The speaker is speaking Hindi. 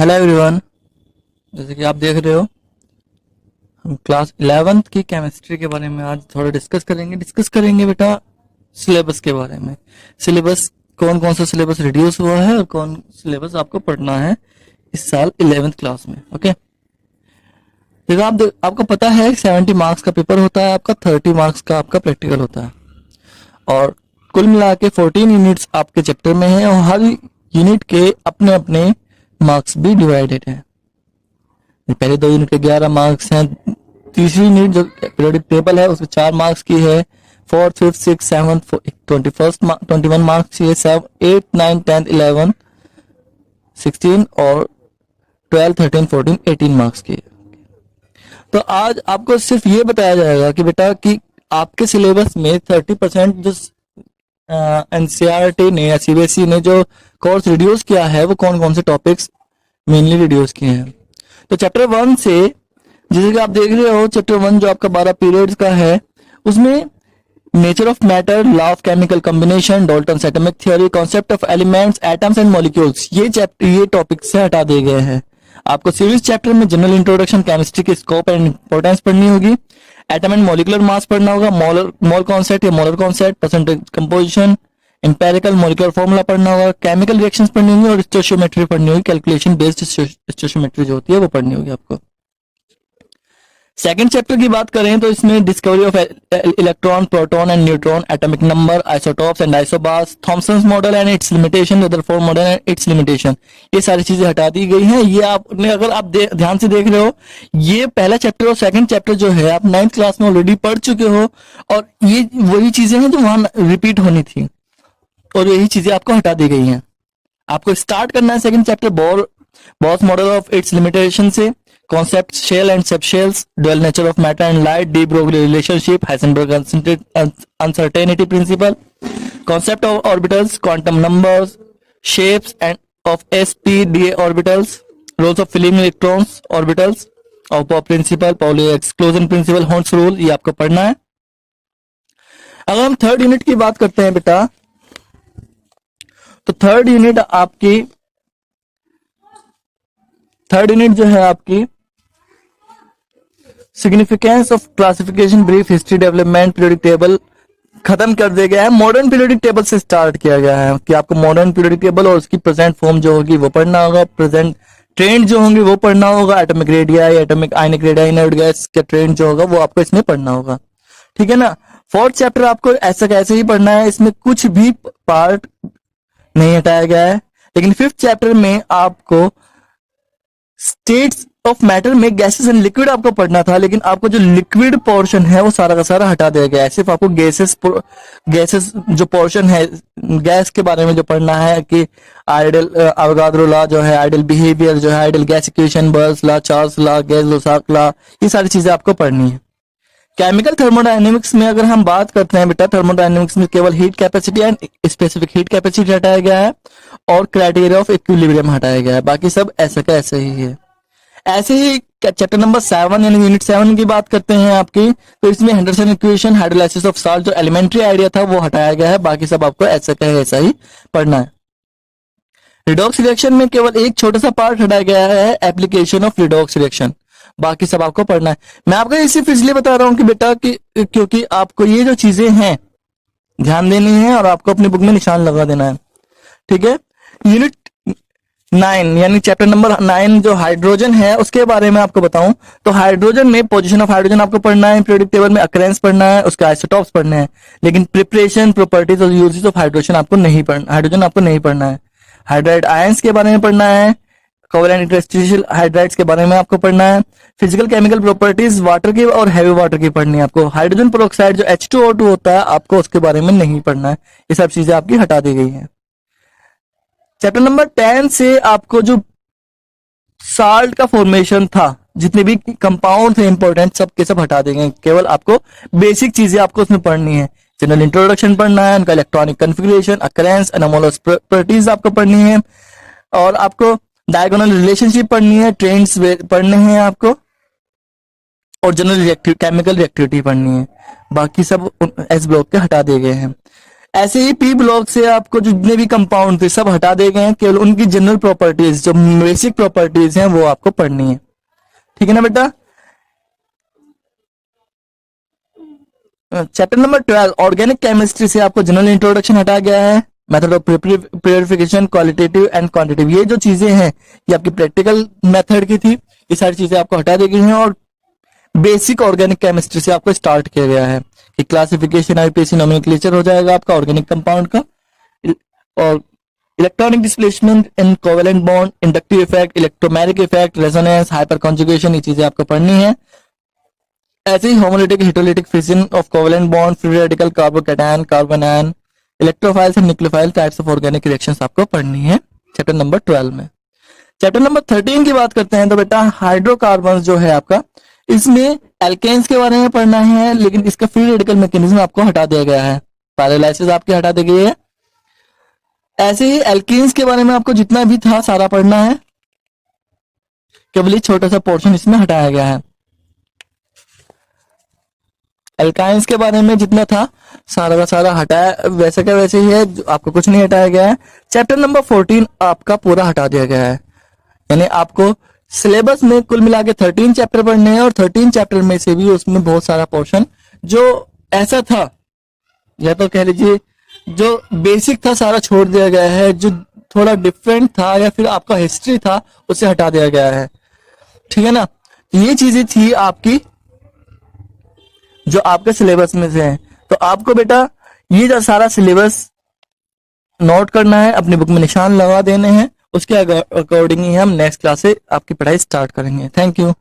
Hello everyone. जैसे कि आप देख रहे हो, हम क्लास 11th की केमिस्ट्री के बारे में आज थोड़ा डिस्कस करेंगे बेटा। सिलेबस के बारे में। सिलेबस कौन कौन सा सिलेबस रिड्यूस हुआ है और कौन सिलेबस आपको पढ़ना है इस साल 11th क्लास में। ओके, देखो आपको पता है 70 मार्क्स का पेपर होता है आपका, 30 मार्क्स का आपका प्रैक्टिकल होता है और कुल मिला के 14 यूनिट्स आपके चैप्टर में है और हर यूनिट के अपने अपने मार्क्स भी डिवाइडेड है। पहले 2 यूनिट के 11 मार्क्स हैं। तीसरी यूनिट जो पीरियोडिक टेबल है उसमें 4 मार्क्स की है। Fourth, fifth, six, seventh 21 marks की है। 8, 9, 10, 11, 16 और 12, 13, 14 18 मार्क्स की है। तो आज आपको सिर्फ ये बताया जाएगा कि बेटा कि आपके सिलेबस में 30% जो एनसीईआरटी ने या सीबीएसई ने जो कोर्स रिड्यूस किया है वो कौन कौन से टॉपिक्स मेनली रिड्यूस किए हैं। तो चैप्टर 1 से, जैसे कि आप देख रहे हो, चैप्टर 1 जो आपका 12 पीरियड्स का है उसमें nature of matter, law of chemical combination, Dalton's atomic theory, concept of elements, atoms and molecules, ये टॉपिक से हटा दिए गए हैं। आपको सीरीज चैप्टर में जनरल इंट्रोडक्शन, केमिस्ट्री की स्कोप एंड इंपॉर्टेंस पढ़नी होगी। एटम एंड मॉलिकुलर मास पढ़ना होगा। मोल कॉन्सेप्ट या molar concept, percentage composition, empirical molecular formula पढ़ना होगा। केमिकल रिएक्शंस पढ़नी होगी और स्टोशियोमेट्री पढ़नी होगी। कैलकुलेशन बेस्ड स्टोशियोमेट्री जो होती है वो पढ़नी होगी आपको। सेकंड चैप्टर की बात करें तो इसमें discovery of electron, proton and neutron, atomic number, isotopes and isobars, Thomson's model and it's limitation, Rutherford model and it's limitation, ये सारी चीजें हटा दी गई हैं। ये आपने, अगर आप ध्यान से देख रहे हो, ये पहला चैप्टर और सेकंड चैप्टर जो है आप 9th क्लास में ऑलरेडी पढ़ चुके हो और ये वही चीजें हैं जो वहां रिपीट होनी थी और यही चीजें आपको हटा दी गई हैं। आपको स्टार्ट करना है second chapter Bohr model of its limitation से, concept shell and sub shells, dual nature of matter and light, de Broglie relationship, Heisenberg uncertainty principle, concept of orbitals, quantum numbers, shapes and of SPDA orbitals, rules of filling electrons orbitals, of principle, Pauli exclusion principle, हॉर्न्स रूल, ये आपको पढ़ना है। अगर हम थर्ड यूनिट की बात करते हैं बेटा, तो थर्ड यूनिट जो है आपकी significance of classification, brief history, development, periodic table खत्म कर दिया गया है। मॉडर्न पीरियोडिक टेबल से स्टार्ट किया गया है कि आपको मॉडर्न पीरियोडिक टेबल और उसकी प्रेजेंट फॉर्म जो होगी वो पढ़ना होगा। प्रेजेंट ट्रेंड जो होंगे वो पढ़ना होगा। Atomic radii, atomic ionic radii, inert gas का ट्रेंड जो होगा वो आपको इसमें पढ़ना होगा। ठीक है ना। फोर्थ चैप्टर आपको ऐसा कैसे ही पढ़ना है, इसमें कुछ भी पार्ट नहीं हटाया गया है। लेकिन फिफ्थ चैप्टर में आपको स्टेट्स ऑफ मैटर में गैसेस एंड लिक्विड आपको पढ़ना था, लेकिन आपको जो लिक्विड पोर्शन है वो सारा का सारा हटा दिया गया है। सिर्फ आपको गैसेस जो पोर्शन है, गैस के बारे में जो पढ़ना है कि आइडियल अवोगाद्रो लॉ जो है, आइडियल बिहेवियर जो है, ideal gas equation, Boyle's law, Charles law, Gay Lussac law, ये सारी चीजें आपको पढ़नी है। केमिकल थर्मोडायनेमिक्स में अगर हम बात करते हैं बेटा, थर्मोडायनेमिक्स में केवल heat capacity and specific heat capacity हटाया गया है और क्राइटेरिया ऑफ इक्विलिब्रियम हटाया गया है। बाकी सब ऐसा का ऐसे ही है। ऐसे ही चैप्टर नंबर 7 यानी यूनिट 7 की बात करते हैं आपकी, तो इसमें Henderson equation, hydrolysis of salt जो एलिमेंट्री आइडिया था वो हटाया गया है। बाकी सब आपको ऐसा का ऐसा ही पढ़ना है। रिडॉक्स रिएक्शन में केवल एक छोटा सा पार्ट हटाया गया है, एप्लीकेशन ऑफ रिडॉक्स रिएक्शन। बाकी सब आपको पढ़ना है। मैं आपको ये सिर्फ इसलिए बता रहा हूं कि बेटा कि क्योंकि आपको ये जो चीजें हैं ध्यान देनी है और आपको अपनी बुक में निशान लगा देना है। ठीक है। यूनिट 9 यानी चैप्टर नंबर 9 जो हाइड्रोजन है उसके बारे में आपको बताऊं तो हाइड्रोजन में पोजीशन ऑफ हाइड्रोजन आपको पढ़ना है, पीरियोडिक टेबल में अकरेंस पढ़ना है, उसके आइसोटॉप्स पढ़ने हैं, लेकिन प्रिपरेशन, प्रॉपर्टीज और यूजेस ऑफ हाइड्रोजन आपको नहीं पढ़ना है। हाइड्राइड आयंस के बारे में पढ़ना है, कोवैलेंट इंटरस्टिशियल हाइड्राइड्स के बारे में आपको पढ़ना है, फिजिकल केमिकल प्रॉपर्टीज वाटर की और हैवी वाटर की पढ़नी है आपको। हाइड्रोजन पेरोक्साइड जो H2O2 होता है आपको उसके बारे में नहीं पढ़ना है। ये सब चीजें आपकी हटा दी गई हैं। चैप्टर नंबर 10 से आपको जो साल्ट का फॉर्मेशन था, जितने भी कंपाउंड थे इंपॉर्टेंट, सब के सब हटा देंगे। केवल आपको बेसिक चीजें आपको उसमें पढ़नी है। जनरल इंट्रोडक्शन पढ़ना है, उनका electronic configuration, occurrence, anomalous properties आपको पढ़नी है और आपको डायगोनल रिलेशनशिप पढ़नी है, ट्रेंड्स पढ़ने हैं आपको और जनरल केमिकल रिएक्टिविटी पढ़नी है। बाकी सब एस ब्लॉक के हटा दिए गए हैं। ऐसे ही पी ब्लॉक से आपको जितने भी कंपाउंड थे सब हटा दिए गए हैं, केवल उनकी जनरल प्रॉपर्टीज जो बेसिक प्रॉपर्टीज हैं वो आपको पढ़नी है। ठीक है ना बेटा। चैप्टर नंबर 12 ऑर्गेनिक केमिस्ट्री से आपको जनरल इंट्रोडक्शन हटाया गया है। Method of purification, qualitative and quantitative, ये जो चीजें हैं ये आपकी प्रैक्टिकल मेथड की थी, ये सारी चीजें आपको हटा दी गई हैं और बेसिक ऑर्गेनिक केमिस्ट्री से आपको स्टार्ट किया गया है कि क्लासिफिकेशन, आईपीसी, नोमेनक्लेचर हो जाएगा आपका ऑर्गेनिक कंपाउंड का, और electronic displacement in covalent bond, inductive effect, electromagnetic effect, resonance, hyperconjugation, ये चीजें आपको पढ़नी है। ऐसे ही homolytic, heterolytic, fission of covalent bond, free radical, carbocation, carbanion, electrophiles and nucleophile types of organic reactions आपको पढ़नी है चैप्टर नंबर 12 में। चैप्टर नंबर 13 की बात करते हैं तो बेटा हाइड्रोकार्बन जो है आपका, इसमें एल्केन्स के बारे में पढ़ना है, लेकिन इसका फ्री रेडिकल मैकेनिज्म आपको हटा दिया गया है, पैरालाइसिस आपकी हटा दी गई है। ऐसे ही एल्केन्स के बारे में आपको जितना भी था सारा पढ़ना है, केवल एक छोटा सा पोर्शन इसमें हटाया गया है। एल्काइंस के बारे में जितना था सारा का सारा हटाया, वैसे का वैसे ही है, आपको कुछ नहीं हटाया गया है। चैप्टर नंबर 14 आपका पूरा हटा दिया गया है, यानी आपको सिलेबस में कुल मिला के 13 चैप्टर पढ़ने हैं और 13 चैप्टर में से भी उसमें बहुत सारा पोर्शन जो ऐसा था, या तो कह लीजिए जो बेसिक था सारा छोड़ दिया गया है, जो थोड़ा डिफरेंट था या फिर आपका हिस्ट्री था उसे हटा दिया गया है। ठीक है ना, ये चीजें थी आपकी जो आपके सिलेबस में से है। तो आपको बेटा ये जो सारा सिलेबस नोट करना है, अपनी बुक में निशान लगा देने हैं, उसके अकॉर्डिंग ही हम नेक्स्ट क्लास से आपकी पढ़ाई स्टार्ट करेंगे। Thank you.